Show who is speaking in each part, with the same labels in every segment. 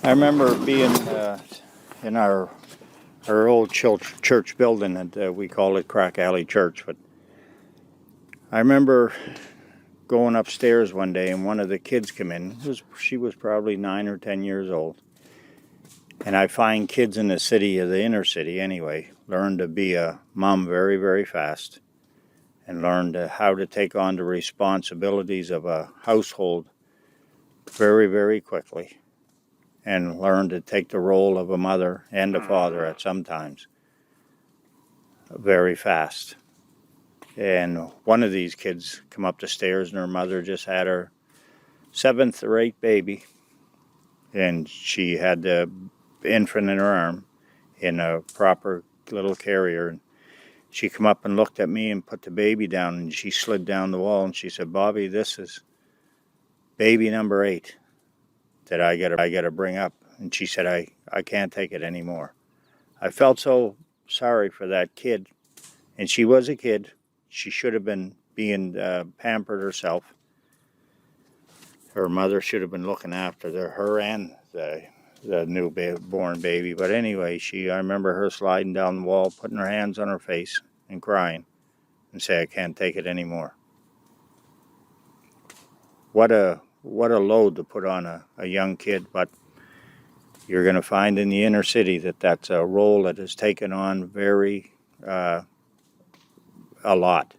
Speaker 1: I remember being in our old church building, and we call it Crack Alley Church. But I remember going upstairs one day, and one of the kids came in. She was probably 9 or 10 years old. And I find kids in the city, or the inner city anyway, learn to be a mom very, very fast, and learn how to take on the responsibilities of a household very, very quickly, and learn to take the role of a mother and a father at some times very fast. And one of these kids come up the stairs, and her mother just had her 7th or 8th baby, and she had the infant in her arm in a proper little carrier. And she come up and looked at me and put the baby down, and she slid down the wall, and she said, "Bobby, this is baby number 8 that I gotta bring up." And she said, I can't take it anymore. I felt so sorry for that kid. And she was a kid. She should have been being pampered herself. Her mother should have been looking after her and the born baby. But anyway, I remember her sliding down the wall, putting her hands on her face and crying and say, "I can't take it anymore." What a load to put on a young kid. But you're going to find in the inner city that's a role that is taken on very a lot,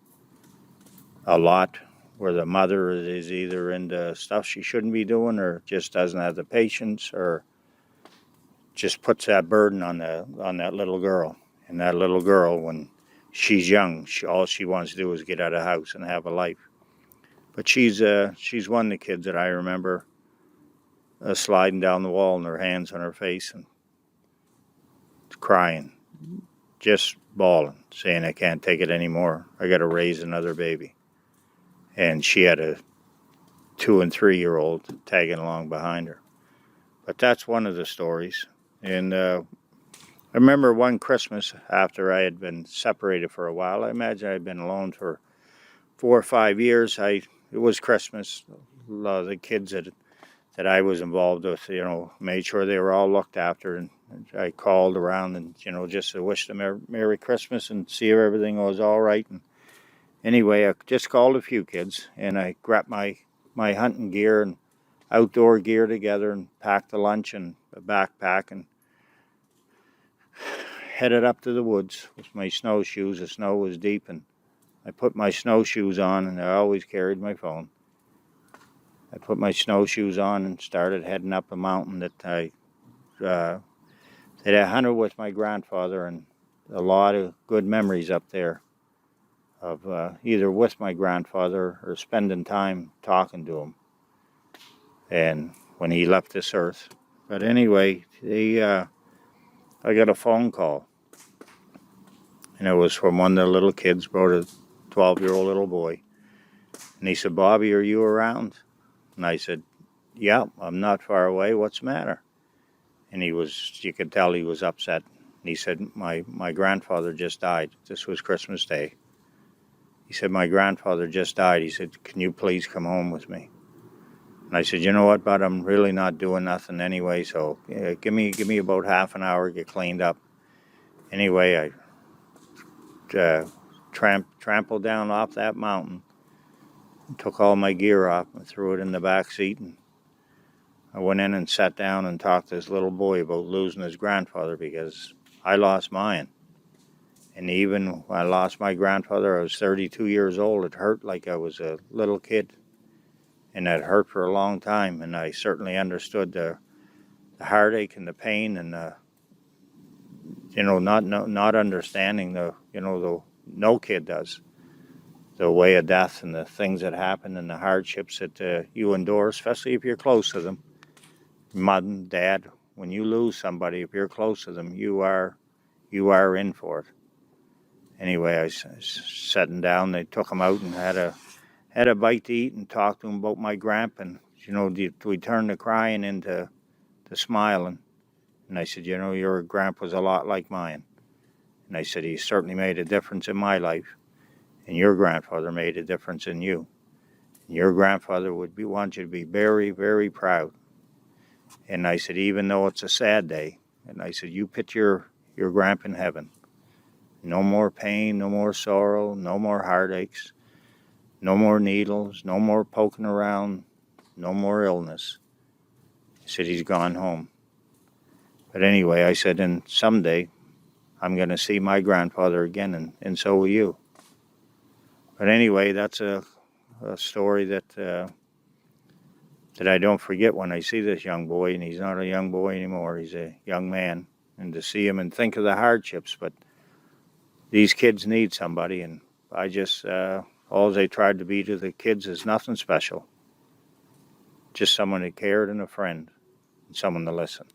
Speaker 1: where the mother is either into stuff she shouldn't be doing, or just doesn't have the patience, or just puts that burden on that little girl. And that little girl, when she's young, all she wants to do is get out of the house and have a life. But she's one of the kids that I remember sliding down the wall and her hands on her face and crying, just bawling, saying, "I can't take it anymore. I got to raise another baby." And she had a 2 and 3-year-old tagging along behind her. But that's one of the stories. And I remember one Christmas after I had been separated for a while. I imagine I'd been alone for 4 or 5 years. It was Christmas. A lot of the kids that I was involved with, made sure they were all looked after. And I called around and, just to wish them Merry Christmas and see if everything was all right. And anyway, I just called a few kids, and I grabbed my hunting gear and outdoor gear together and packed a lunch and a backpack and headed up to the woods with my snowshoes. The snow was deep, and I put my snowshoes on, and I always carried my phone. I put my snowshoes on and started heading up a mountain that I hunted with my grandfather, and a lot of good memories up there of either with my grandfather or spending time talking to him, and when he left this earth. But anyway, I got a phone call, and it was from one of the little kids, about a 12-year-old little boy, and he said, "Bobby, are you around?" And I said, "Yeah, I'm not far away. What's the matter?" And you could tell he was upset. And he said, my grandfather just died. This was Christmas Day. He said, "My grandfather just died." He said, "Can you please come home with me?" And I said, "You know what, bud, I'm really not doing nothing anyway, so give me about half an hour to get cleaned up." Anyway, I trampled down off that mountain, took all my gear off and threw it in the back seat, and I went in and sat down and talked to this little boy about losing his grandfather, because I lost mine. And even when I lost my grandfather, I was 32 years old. It hurt like I was a little kid, and it hurt for a long time. And I certainly understood the heartache and the pain, and not understanding no kid does, the way of death and the things that happen and the hardships that you endure, especially if you're close to them. Mom, Dad, when you lose somebody, if you're close to them, you are in for it. Anyway, I was sitting down. They took him out and had a bite to eat and talked to him about my grandpa. And we turned the crying into smiling. And I said, "Your grandpa's a lot like mine." And I said, "He certainly made a difference in my life. And your grandfather made a difference in you. And your grandfather want you to be very, very proud. And I said, even though it's a sad day, and I said, you put your grandpa in heaven. No more pain, no more sorrow, no more heartaches, no more needles, no more poking around, no more illness. I said, he's gone home. But anyway, I said, and someday I'm going to see my grandfather again, and so will you. But anyway, that's a story that I don't forget when I see this young boy, and he's not a young boy anymore. He's a young man. And to see him and think of the hardships, but these kids need somebody, and I just, all they tried to be to the kids is nothing special. Just someone that cared and a friend, and someone to listen.